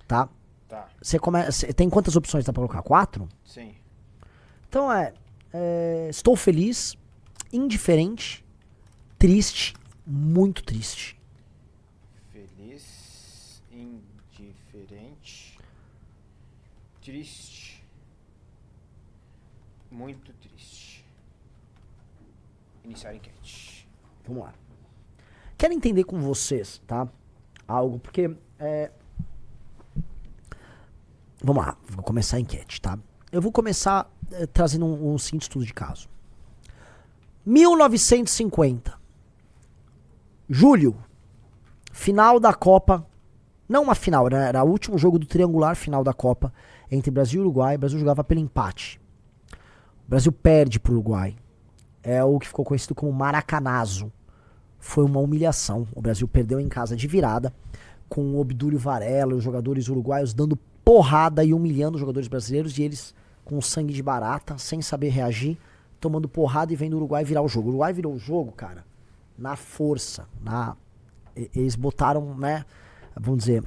tá? Tá. Você tem quantas opções pra colocar? 4? Sim. Então estou feliz, indiferente, triste, muito triste. Feliz, indiferente, triste, muito triste. Iniciar a enquete. Vamos lá. Quero entender com vocês, tá? Algo, porque vamos lá, vou começar a enquete, tá? Eu vou começar trazendo um seguinte estudo de caso. 1950. Julho. Final da Copa. Não uma final, né? Era o último jogo do triangular final da Copa entre Brasil e Uruguai. O Brasil jogava pelo empate. O Brasil perde pro Uruguai. É o que ficou conhecido como Maracanazo. Foi uma humilhação. O Brasil perdeu em casa de virada, com o Obdúlio Varela e os jogadores uruguaios dando porrada e humilhando os jogadores brasileiros, e eles com sangue de barata, sem saber reagir, tomando porrada e vendo o Uruguai virar o jogo. O Uruguai virou o jogo, cara, na força. Eles botaram, né, vamos dizer,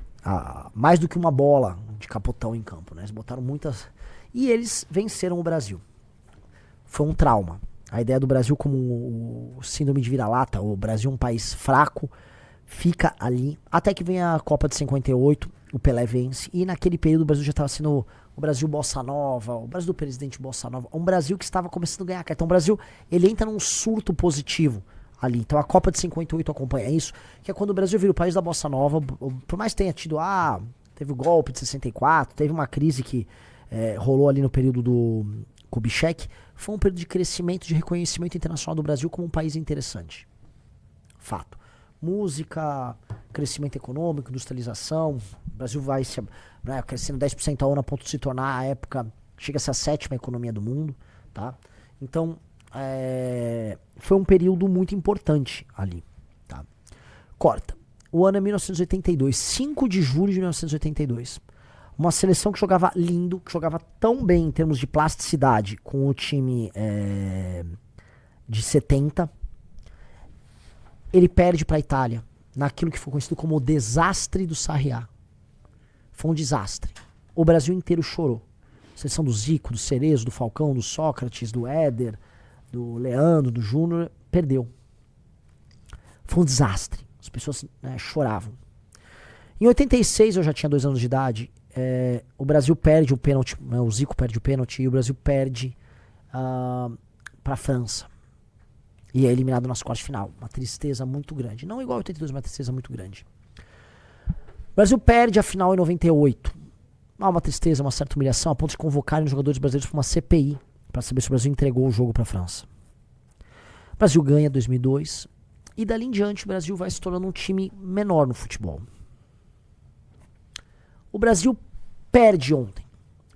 mais do que uma bola de capotão em campo, né? Eles botaram muitas... E eles venceram o Brasil. Foi um trauma. A ideia do Brasil como o síndrome de vira-lata, o Brasil um país fraco, fica ali, até que vem a Copa de 58, o Pelé vence, e naquele período o Brasil já estava sendo o Brasil Bossa Nova, o Brasil do presidente Bossa Nova, um Brasil que estava começando a ganhar. Então o Brasil, ele entra num surto positivo ali. Então a Copa de 58 acompanha isso, que é quando o Brasil vira o país da Bossa Nova, por mais que tenha tido, teve o golpe de 64, teve uma crise que rolou ali no período do Kubitschek, foi um período de crescimento, de reconhecimento internacional do Brasil como um país interessante. Fato. Música, crescimento econômico, industrialização. O Brasil vai crescendo 10% ao ano a ponto de se tornar, à época, chega a ser a 7ª economia do mundo. Tá? Então, foi um período muito importante ali. Tá? Corta. O ano é 1982, 5 de julho de 1982. Uma seleção que jogava lindo, que jogava tão bem em termos de plasticidade com o time de 70. Ele perde para a Itália naquilo que foi conhecido como o desastre do Sarriá. Foi um desastre. O Brasil inteiro chorou. A seleção do Zico, do Cerezo, do Falcão, do Sócrates, do Éder, do Leandro, do Júnior, perdeu. Foi um desastre. As pessoas choravam. Em 86, eu já tinha 2 anos de idade, o Brasil perde o pênalti, o Zico perde o pênalti e o Brasil perde para a França. E é eliminado nas quartas de final. Uma tristeza muito grande. Não igual a 82, mas uma tristeza muito grande. O Brasil perde a final em 98. Uma tristeza, uma certa humilhação, a ponto de convocarem os jogadores brasileiros para uma CPI, para saber se o Brasil entregou o jogo para a França. O Brasil ganha 2002. E dali em diante o Brasil vai se tornando um time menor no futebol. O Brasil perde ontem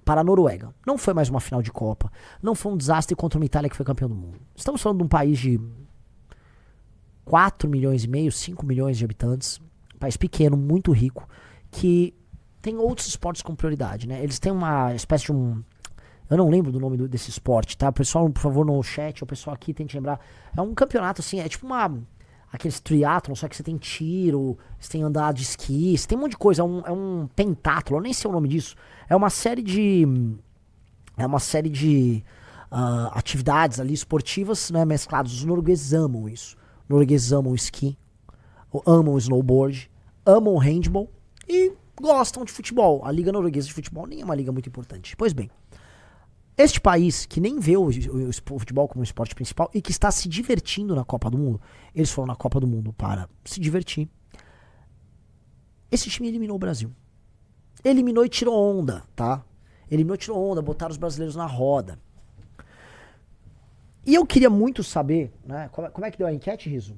para a Noruega. Não foi mais uma final de Copa. Não foi um desastre contra uma Itália que foi campeão do mundo. Estamos falando de um país de 4 milhões e meio, 5 milhões de habitantes. Um país pequeno, muito rico, que tem outros esportes com prioridade, né? Eles têm uma espécie de eu não lembro do nome desse esporte, tá? O pessoal, por favor, no chat, o pessoal aqui tente lembrar. É um campeonato, assim, é tipo aqueles triatlon, só que você tem tiro, você tem andar de esqui, você tem um monte de coisa, é um pentátlon, eu nem sei o nome disso. É uma série de atividades ali esportivas, né, mescladas. Os noruegueses amam isso. Os noruegueses amam o esqui, amam o snowboard, amam o handball e gostam de futebol. A Liga Norueguesa de Futebol nem é uma liga muito importante. Pois bem, este país, que nem vê o futebol como um esporte principal e que está se divertindo na Copa do Mundo, eles foram na Copa do Mundo para se divertir. Esse time eliminou o Brasil. Eliminou e tirou onda, tá? Eliminou e tirou onda, botaram os brasileiros na roda. E eu queria muito saber, né? Como é que deu a enquete, Riso?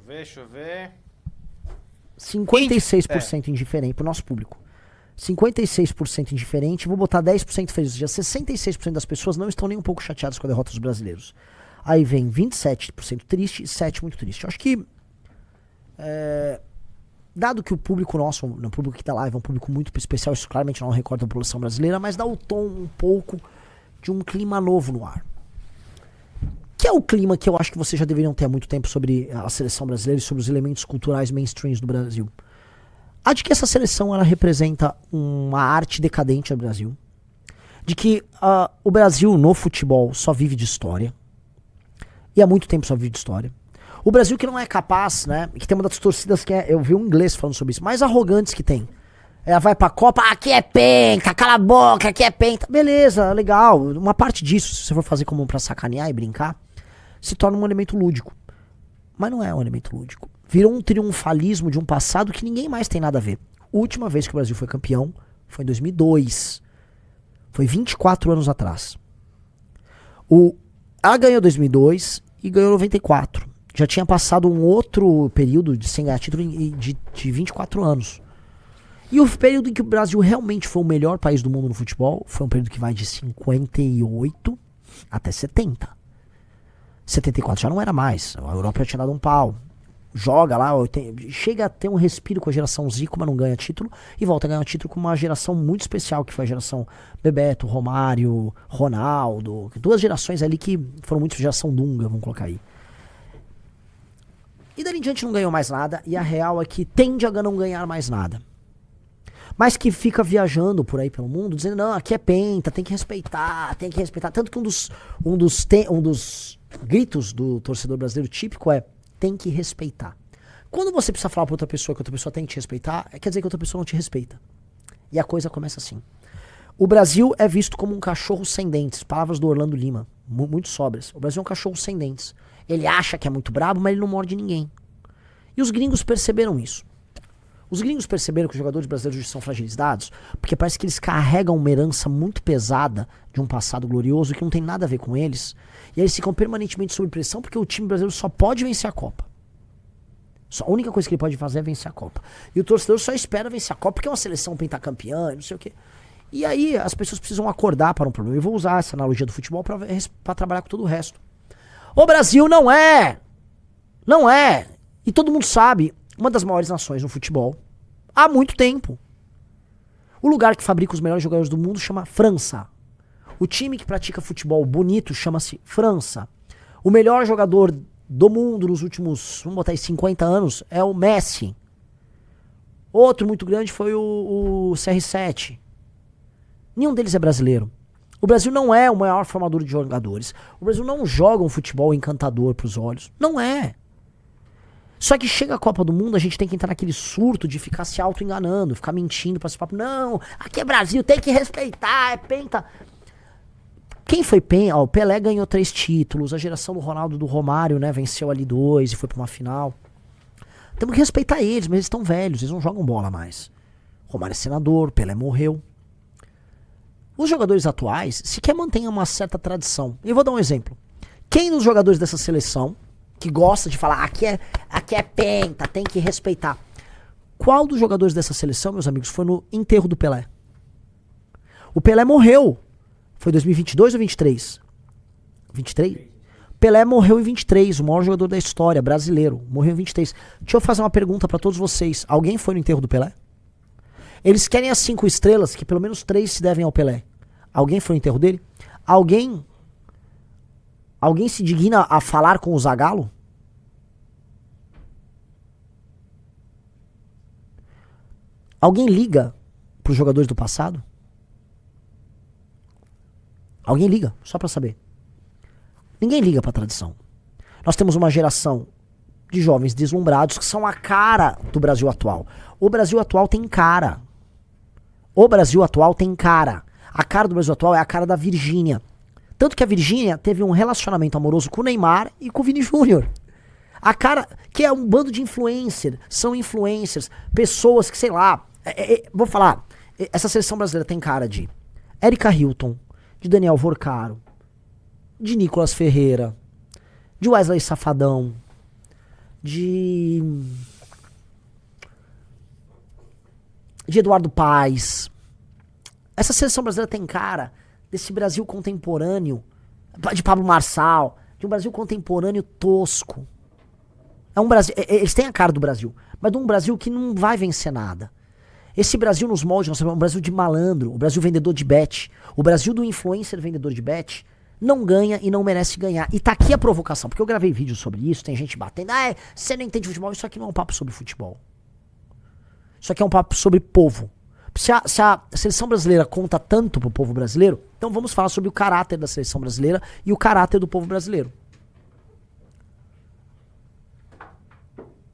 Deixa eu ver. 56% indiferente pro nosso público. 56% indiferente, vou botar 10% feliz. Já 66% das pessoas não estão nem um pouco chateadas com a derrota dos brasileiros. Aí vem 27% triste e 7% muito triste. Eu acho que, dado que o público nosso, o público que tá lá é um público muito especial, isso claramente não é um recorte da população brasileira, mas dá o tom um pouco de um clima novo no ar. Que é o clima que eu acho que vocês já deveriam ter há muito tempo sobre a seleção brasileira e sobre os elementos culturais mainstreams do Brasil. A de que essa seleção ela representa uma arte decadente no Brasil. De que o Brasil no futebol só vive de história. E há muito tempo só vive de história. O Brasil que não é capaz, né? Que tem uma das torcidas que eu vi um inglês falando sobre isso, mais arrogantes que tem. Ela vai pra Copa, aqui é penta, cala a boca, aqui é penta. Beleza, legal. Uma parte disso, se você for fazer como pra sacanear e brincar, se torna um elemento lúdico. Mas não é um elemento lúdico. Virou um triunfalismo de um passado que ninguém mais tem nada a ver. A última vez que o Brasil foi campeão foi em 2002. Foi 24 anos atrás. Ela ganhou 2002 e ganhou 94. Já tinha passado um outro período de sem ganhar título de 24 anos. E o período em que o Brasil realmente foi o melhor país do mundo no futebol foi um período que vai de 58 até 70. 74 já não era mais. A Europa já tinha dado um pau. Joga lá, chega a ter um respiro com a geração Zico, mas não ganha título. E volta a ganhar título com uma geração muito especial, que foi a geração Bebeto, Romário, Ronaldo. Duas gerações ali que foram muito geração Dunga, vamos colocar aí. E dali em diante não ganhou mais nada. E a real é que tende a não ganhar mais nada. Mas que fica viajando por aí pelo mundo, dizendo, não, aqui é penta, tem que respeitar, tem que respeitar. Tanto que um dos gritos do torcedor brasileiro típico é, tem que respeitar. Quando você precisa falar pra outra pessoa que outra pessoa tem que te respeitar, quer dizer que outra pessoa não te respeita. E a coisa começa assim. O Brasil é visto como um cachorro sem dentes. Palavras do Orlando Lima, muito sóbrias. O Brasil é um cachorro sem dentes. Ele acha que é muito brabo, mas ele não morde ninguém. E os gringos perceberam isso. Os gringos perceberam que os jogadores brasileiros são fragilizados, porque parece que eles carregam uma herança muito pesada de um passado glorioso que não tem nada a ver com eles. E aí eles ficam permanentemente sob pressão porque o time brasileiro só pode vencer a Copa. A única coisa que ele pode fazer é vencer a Copa. E o torcedor só espera vencer a Copa porque é uma seleção pentacampeã e não sei o quê. E aí as pessoas precisam acordar para um problema. Eu vou usar essa analogia do futebol para trabalhar com todo o resto. O Brasil não é! Não é! E todo mundo sabe, uma das maiores nações no futebol há muito tempo. O lugar que fabrica os melhores jogadores do mundo chama França. O time que pratica futebol bonito chama-se França. O melhor jogador do mundo nos últimos, vamos botar aí, 50 anos é o Messi. Outro muito grande foi o CR7. Nenhum deles é brasileiro. O Brasil não é o maior formador de jogadores. O Brasil não joga um futebol encantador pros olhos. Não é. Só que chega a Copa do Mundo, a gente tem que entrar naquele surto de ficar se auto-enganando, ficar mentindo pra esse papo. Não, aqui é Brasil, tem que respeitar, é penta. Quem foi penta? O Pelé ganhou 3 títulos, a geração do Ronaldo, do Romário, né, venceu ali 2 e foi pra uma final. Temos que respeitar eles, mas eles estão velhos, eles não jogam bola mais. Romário é senador, Pelé morreu. Os jogadores atuais sequer mantêm uma certa tradição. E eu vou dar um exemplo. Quem dos jogadores dessa seleção que gosta de falar, aqui é penta, tem que respeitar. Qual dos jogadores dessa seleção, meus amigos, foi no enterro do Pelé? O Pelé morreu. Foi 2022 ou 23? 23? Pelé morreu em 23, o maior jogador da história, brasileiro. Morreu em 23. Deixa eu fazer uma pergunta pra todos vocês. Alguém foi no enterro do Pelé? Eles querem as 5 estrelas, que pelo menos 3 se devem ao Pelé. Alguém foi no enterro dele? Alguém se digna a falar com o Zagallo? Alguém liga pros jogadores do passado? Alguém liga, só pra saber. Ninguém liga pra tradição. Nós temos uma geração de jovens deslumbrados que são a cara do Brasil atual. O Brasil atual tem cara. O Brasil atual tem cara. A cara do Brasil atual é a cara da Virgínia. Tanto que a Virgínia teve um relacionamento amoroso com o Neymar e com o Vini Júnior. A cara, que é um bando de são influencers, pessoas que, sei lá, vou falar, essa seleção brasileira tem cara de Erika Hilton, de Daniel Vorcaro, de Nicolas Ferreira, de Wesley Safadão, de Eduardo Paes. Essa seleção brasileira tem cara desse Brasil contemporâneo, de Pablo Marçal, de um Brasil contemporâneo tosco. É um Brasil, eles têm a cara do Brasil, mas de um Brasil que não vai vencer nada. Esse Brasil nos moldes, é um Brasil de malandro, o Brasil vendedor de bet, o Brasil do influencer vendedor de bet, não ganha e não merece ganhar. E tá aqui a provocação, porque eu gravei vídeo sobre isso, tem gente batendo, você não entende futebol, isso aqui não é um papo sobre futebol. Isso aqui é um papo sobre povo. Se a seleção brasileira conta tanto pro povo brasileiro, então vamos falar sobre o caráter da seleção brasileira e o caráter do povo brasileiro.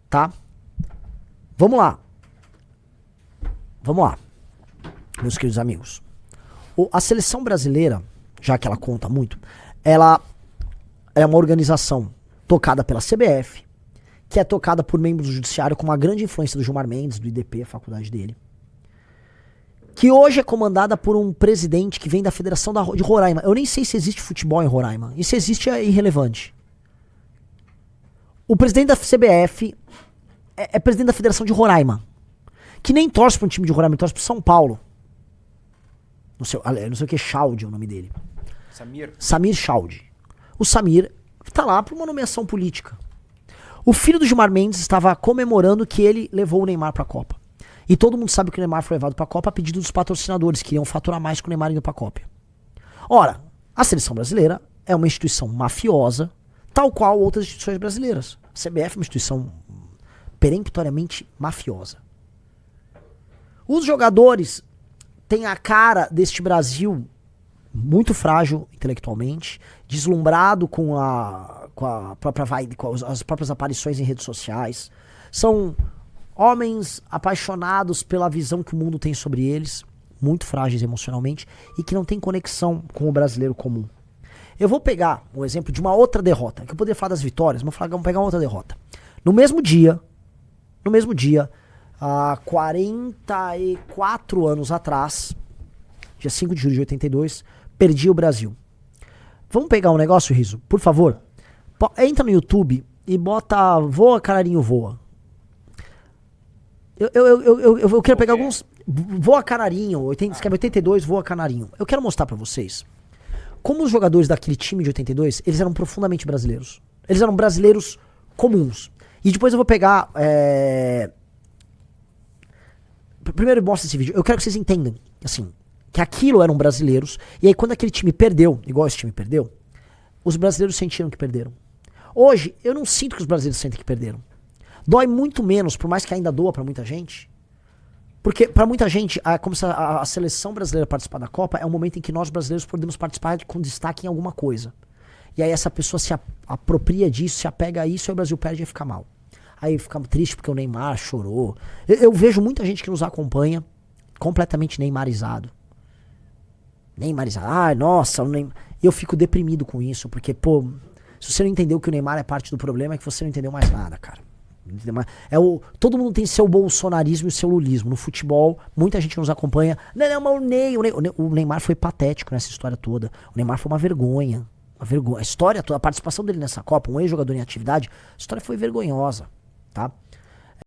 Tá? Vamos lá. Vamos lá, meus queridos amigos. A seleção brasileira, já que ela conta muito, ela é uma organização tocada pela CBF, que é tocada por membros do judiciário com uma grande influência do Gilmar Mendes, do IDP, a faculdade dele, que hoje é comandada por um presidente que vem da Federação de Roraima. Eu nem sei se existe futebol em Roraima. E se existe é irrelevante. O presidente da CBF é presidente da Federação de Roraima, que nem torce para um time de Roraima, torce para São Paulo. Não sei o que, Chaldi é o nome dele. Samir Chaldi. O Samir tá lá por uma nomeação política. O filho do Gilmar Mendes estava comemorando que ele levou o Neymar pra Copa. E todo mundo sabe que o Neymar foi levado pra Copa a pedido dos patrocinadores, que iriam faturar mais com o Neymar indo pra Copa. Ora, a seleção brasileira é uma instituição mafiosa, tal qual outras instituições brasileiras. A CBF é uma instituição peremptoriamente mafiosa. Os jogadores têm a cara deste Brasil muito frágil intelectualmente, deslumbrado com a própria vibe, com as próprias aparições em redes sociais. São homens apaixonados pela visão que o mundo tem sobre eles, muito frágeis emocionalmente, e que não tem conexão com o brasileiro comum. Eu vou pegar um exemplo de uma outra derrota, que eu poderia falar das vitórias, mas vamos pegar uma outra derrota. No mesmo dia, há 44 anos atrás, dia 5 de julho de 82, perdi o Brasil. Vamos pegar um negócio, Riso? Por favor, entra no YouTube e bota Voa Canarinho Voa. Eu quero pegar alguns... Voa Canarinho, escreve 82, Voa Canarinho. Eu quero mostrar pra vocês como os jogadores daquele time de 82, eles eram profundamente brasileiros. Eles eram brasileiros comuns. E depois eu vou pegar... Primeiro eu mostro esse vídeo. Eu quero que vocês entendam, assim, que aquilo eram brasileiros. E aí quando aquele time perdeu, igual esse time perdeu, os brasileiros sentiram que perderam. Hoje, eu não sinto que os brasileiros sentem que perderam. Dói muito menos, por mais que ainda doa pra muita gente. Porque pra muita gente, como se a seleção brasileira participar da Copa é um momento em que nós brasileiros podemos participar com destaque em alguma coisa. E aí essa pessoa se apropria disso, se apega a isso, e o Brasil perde e fica mal. Aí fica triste porque o Neymar chorou. Eu vejo muita gente que nos acompanha completamente neymarizado. Neymarizado. Ai, nossa, o Neymar. E eu fico deprimido com isso, porque, pô, se você não entendeu que o Neymar é parte do problema, é que você não entendeu mais nada, cara. Todo mundo tem seu bolsonarismo e seu lulismo. No futebol, muita gente que nos acompanha. Não, mas o Neymar foi patético nessa história toda. O Neymar foi uma vergonha. Uma vergonha. A história toda, a participação dele nessa Copa, um ex-jogador em atividade, a história foi vergonhosa, tá?